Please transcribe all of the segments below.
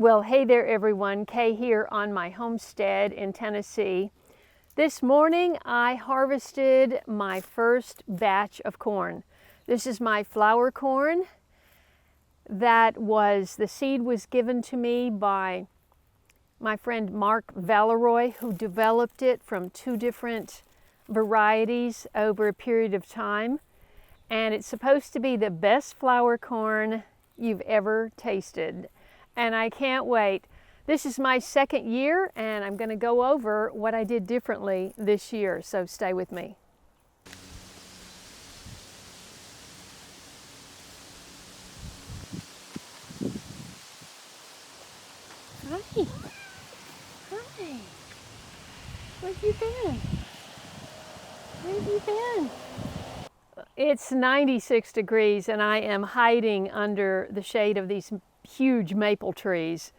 Well, hey there everyone, Kay here on my homestead in Tennessee. This morning I harvested my first batch of corn. This is my flour corn. The seed was given to me by my friend Mark Valeroy, who developed it from 2 different varieties over a period of time. And it's supposed to be the best flour corn you've ever tasted. And I can't wait. This is my 2nd year, and I'm going to go over what I did differently this year, so stay with me. Hi. Hi. Where have you been? Where have you been? It's 96 degrees, and I am hiding under the shade of these huge maple trees.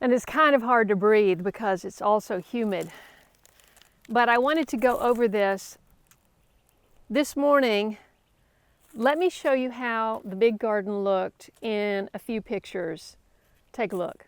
And it's kind of hard to breathe because it's also humid. But I wanted to go over this morning. Let me show you how the big garden looked in a few pictures. Take a look.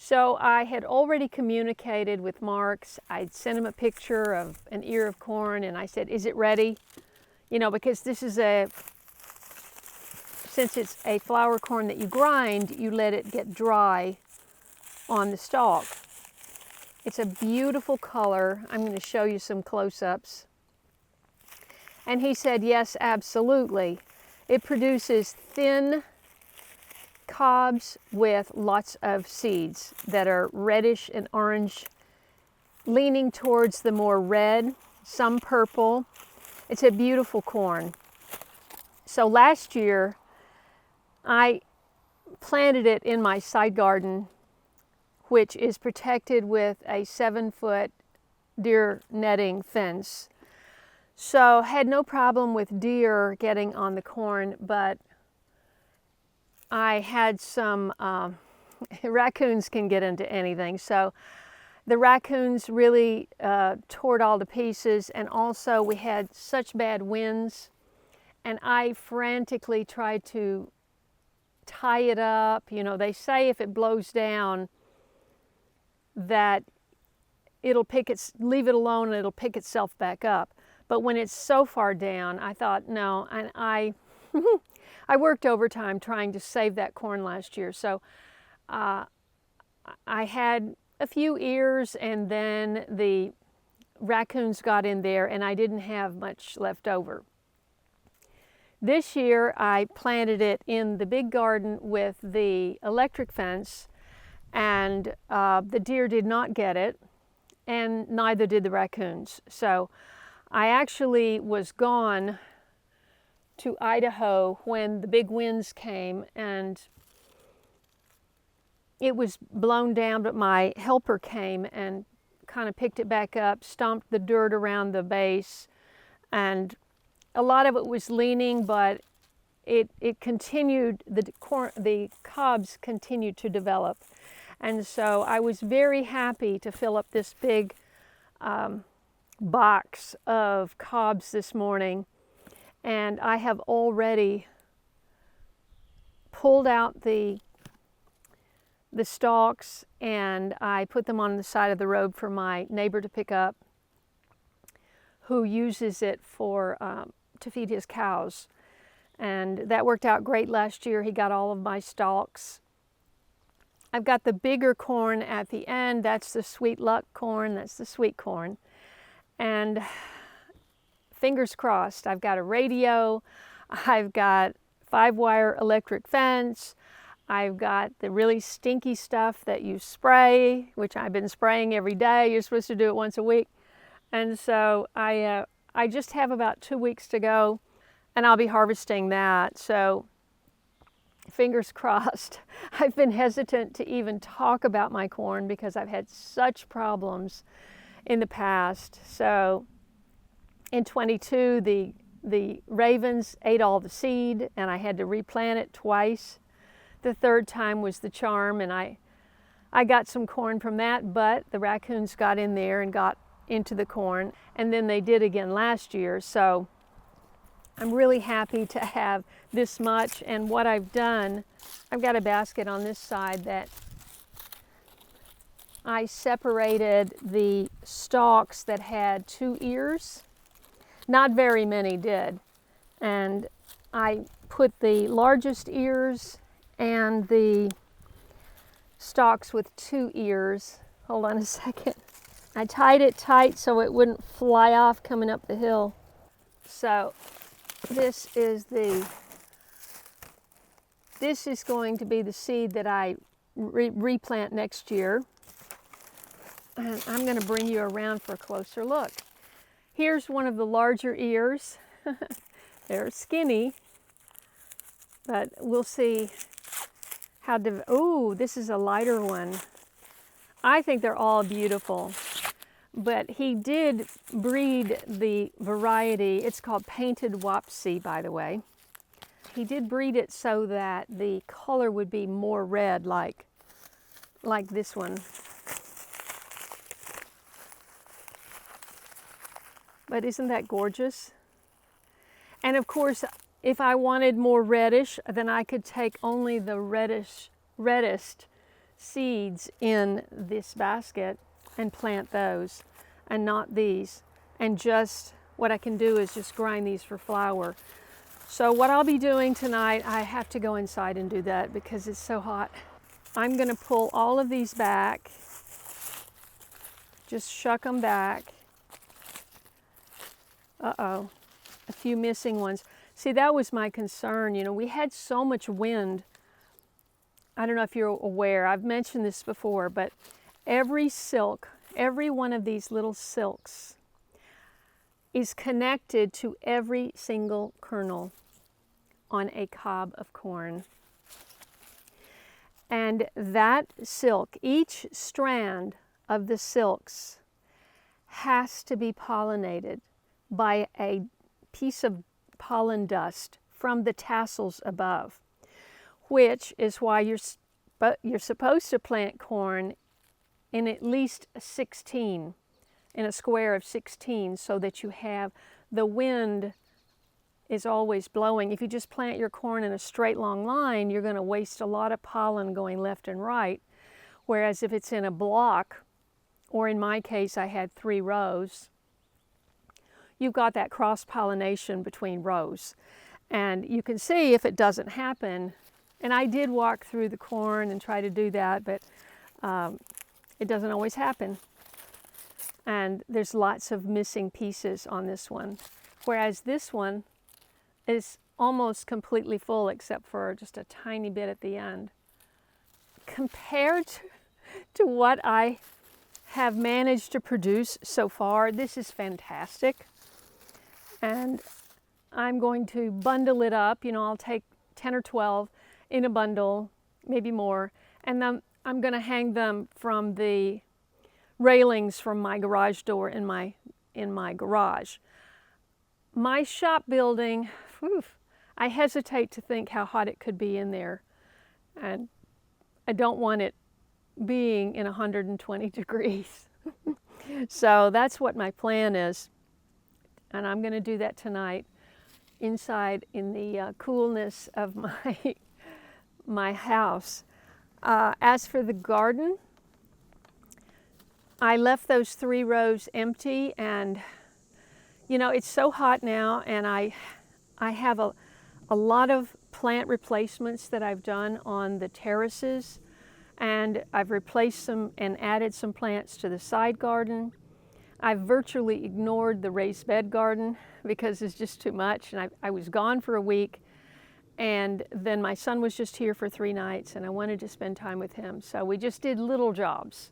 So I had already communicated with Marks. I'd sent him a picture of an ear of corn, and I said, is it ready? You know, because since it's a flour corn that you grind, you let it get dry on the stalk. It's a beautiful color. I'm going to show you some close-ups. And he said, yes, absolutely. It produces thin cobs with lots of seeds that are reddish and orange, leaning towards the more red, some purple. It's a beautiful corn. So last year, I planted it in my side garden, which is protected with a 7-foot deer netting fence. So had no problem with deer getting on the corn, but I had some, raccoons can get into anything, so the raccoons really tore it all to pieces, and also we had such bad winds, and I frantically tried to tie it up. You know, they say if it blows down that leave it alone and it'll pick itself back up. But when it's so far down, I thought, no, and I worked overtime trying to save that corn last year. So I had a few ears, and then the raccoons got in there and I didn't have much left over. This year I planted it in the big garden with the electric fence, and the deer did not get it, and neither did the raccoons. So I actually was gone to Idaho when the big winds came, and it was blown down, but my helper came and kind of picked it back up, stomped the dirt around the base, and a lot of it was leaning, but it continued, the cobs continued to develop. And so I was very happy to fill up this big box of cobs this morning, and I have already pulled out the stalks, and I put them on the side of the road for my neighbor to pick up, who uses it for to feed his cows. And that worked out great last year. He got all of my stalks. I've got the bigger corn at the end. That's the sweet luck corn. That's the sweet corn. And fingers crossed, I've got a radio. I've got 5-wire electric fence. I've got the really stinky stuff that you spray, which I've been spraying every day. You're supposed to do it once a week. And so I just have about 2 weeks to go, and I'll be harvesting that. So fingers crossed. I've been hesitant to even talk about my corn because I've had such problems in the past. So in 22, the ravens ate all the seed, and I had to replant it twice. The third time was the charm, and I got some corn from that, but the raccoons got in there and got into the corn, and then they did again last year. So I'm really happy to have this much. And what I've done, I've got a basket on this side that I separated the stalks that had 2 ears. Not very many did. And I put the largest ears and the stalks with 2 ears. Hold on a second. I tied it tight so it wouldn't fly off coming up the hill. So this is going to be the seed that I replant next year. And I'm going to bring you around for a closer look. Here's one of the larger ears. They're skinny, but we'll see how oh, this is a lighter one. I think they're all beautiful, but he did breed the variety. It's called Painted Wapsi, by the way. He did breed it so that the color would be more red, like this one. But isn't that gorgeous? And of course, if I wanted more reddish, then I could take only the reddest seeds in this basket and plant those, and not these. And just what I can do is just grind these for flour. So what I'll be doing tonight, I have to go inside and do that because it's so hot. I'm going to pull all of these back, just shuck them back. Uh-oh, a few missing ones. See, that was my concern. You know, we had so much wind. I don't know if you're aware, I've mentioned this before, but every silk, every one of these little silks is connected to every single kernel on a cob of corn. And that silk, each strand of the silks has to be pollinated by a piece of pollen dust from the tassels above, which is why you're supposed to plant corn in at least 16, in a square of 16, so that you have the wind is always blowing. If you just plant your corn in a straight long line, you're going to waste a lot of pollen going left and right. Whereas if it's in a block, or in my case I had 3 rows, you've got that cross-pollination between rows. And you can see if it doesn't happen, and I did walk through the corn and try to do that, but it doesn't always happen. and there's lots of missing pieces on this one. Whereas this one is almost completely full except for just a tiny bit at the end. Compared to what I have managed to produce so far, this is fantastic. And I'm going to bundle it up. You know, I'll take 10 or 12 in a bundle, maybe more, and then I'm going to hang them from the railings from my garage door in my garage. My shop building, whew, I hesitate to think how hot it could be in there, and I don't want it being in 120 degrees. So that's what my plan is, and I'm going to do that tonight inside in the coolness of my house. As for the garden, I left those 3 rows empty, and you know, it's so hot now, and I have a lot of plant replacements that I've done on the terraces, and I've replaced some and added some plants to the side garden. I've virtually ignored the raised bed garden because it's just too much, and I was gone for a week, and then my son was just here for 3 nights, and I wanted to spend time with him, so we just did little jobs.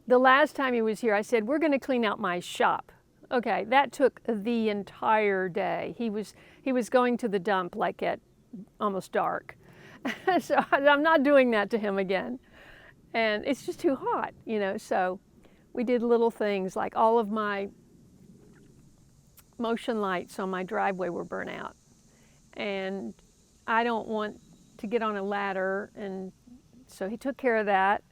The last time he was here, I said, we're going to clean out my shop. Okay, that took the entire day. He was going to the dump like at almost dark. So I'm not doing that to him again. And it's just too hot, you know, so we did little things like all of my motion lights on my driveway were burnt out. And I don't want to get on a ladder, and so he took care of that.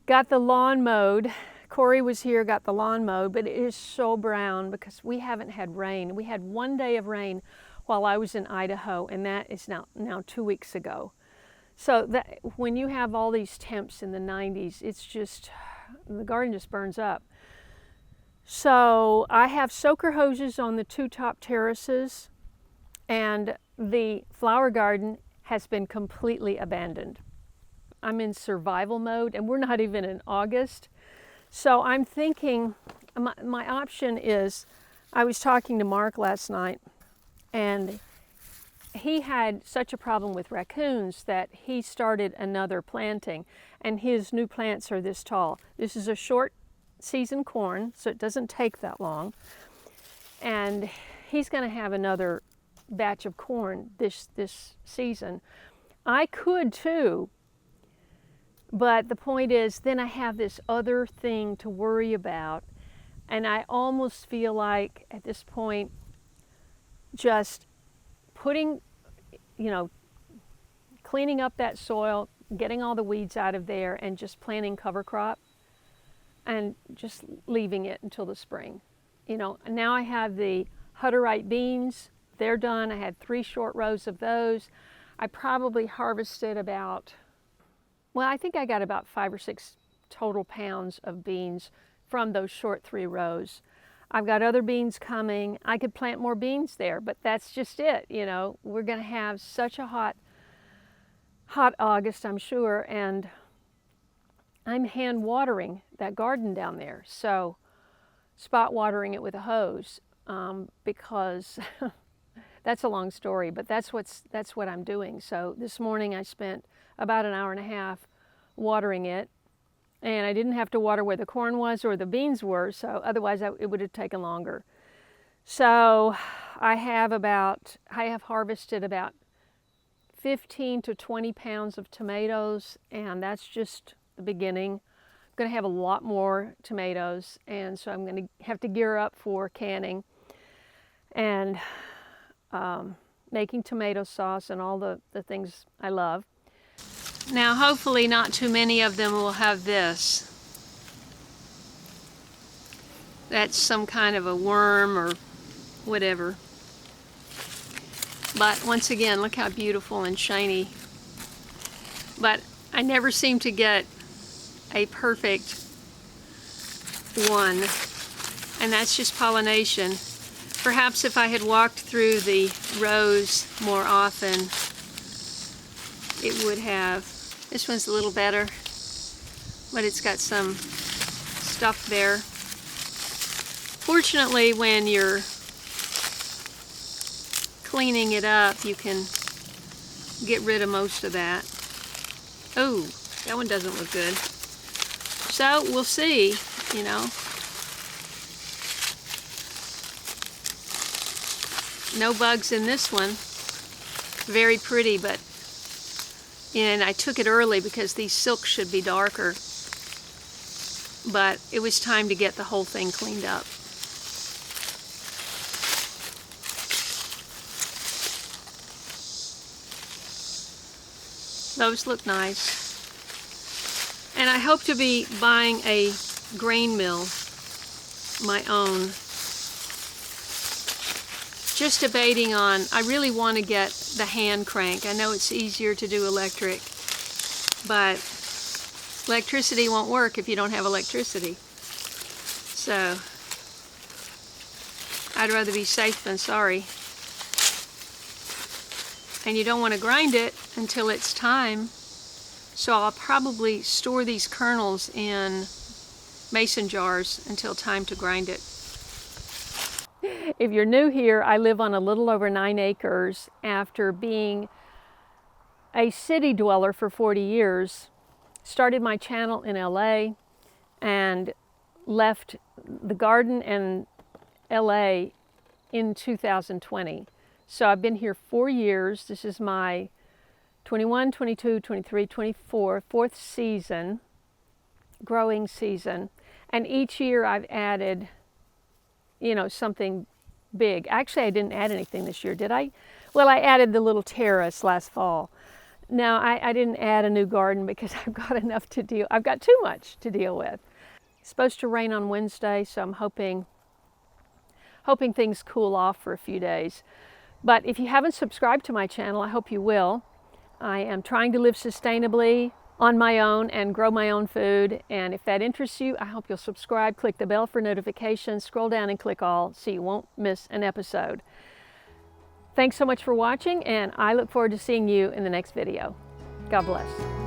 Got the lawn mowed. Corey was here, got the lawn mowed, but it is so brown because we haven't had rain. We had 1 day of rain while I was in Idaho, and that is now 2 weeks ago. So that when you have all these temps in the 90s, it's just, the garden just burns up. So I have soaker hoses on the 2 top terraces, and the flower garden has been completely abandoned. I'm in survival mode, and we're not even in August. So I'm thinking, my option is, I was talking to Mark last night, and he had such a problem with raccoons that he started another planting, and his new plants are this tall. This is a short season corn, so it doesn't take that long. And he's going to have another batch of corn this season. I could too, but the point is, then I have this other thing to worry about, and I almost feel like at this point, just putting, you know, cleaning up that soil, getting all the weeds out of there, and just planting cover crop, and just leaving it until the spring. You know, now I have the Hutterite beans. They're done. I had 3 short rows of those. I probably harvested about, well, I think I got about 5 or 6 total pounds of beans from those short 3 rows. I've got other beans coming. I could plant more beans there, but that's just it. You know, we're going to have such a hot August, I'm sure, and I'm hand watering that garden down there. So spot watering it with a hose because that's a long story, but that's what I'm doing. So this morning I spent about an hour and a half watering it, and I didn't have to water where the corn was or the beans were, so otherwise it would have taken longer. So I have harvested about 15 to 20 pounds of tomatoes, and that's just the beginning. I'm going to have a lot more tomatoes, and so I'm going to have to gear up for canning and making tomato sauce and all the things I love. Now, hopefully not too many of them will have this. That's some kind of a worm or whatever. But once again, look how beautiful and shiny. But I never seem to get a perfect one, and that's just pollination. Perhaps if I had walked through the rows more often, it would have. This one's a little better, but it's got some stuff there. Fortunately, when you're cleaning it up, you can get rid of most of that. Oh, that one doesn't look good. So we'll see, you know. No bugs in this one. Very pretty, but, and I took it early because these silks should be darker. But it was time to get the whole thing cleaned up. Those look nice. And I hope to be buying a grain mill, my own. Just debating on, I really want to get the hand crank. I know it's easier to do electric, but electricity won't work if you don't have electricity. So, I'd rather be safe than sorry. And you don't want to grind it until it's time. So I'll probably store these kernels in mason jars until time to grind it. If you're new here, I live on a little over 9 acres after being a city dweller for 40 years. Started my channel in LA and left the garden in LA in 2020. So I've been here 4 years. This is my 21, 22, 23, 24, fourth season, growing season. And each year I've added, you know, something big. Actually, I didn't add anything this year, did I? Well, I added the little terrace last fall. Now, I didn't add a new garden because I've got enough to deal. I've got too much to deal with. It's supposed to rain on Wednesday, so I'm hoping things cool off for a few days. But if you haven't subscribed to my channel, I hope you will. I am trying to live sustainably on my own and grow my own food. And if that interests you, I hope you'll subscribe, click the bell for notifications, scroll down and click all so you won't miss an episode. Thanks so much for watching, and I look forward to seeing you in the next video. God bless.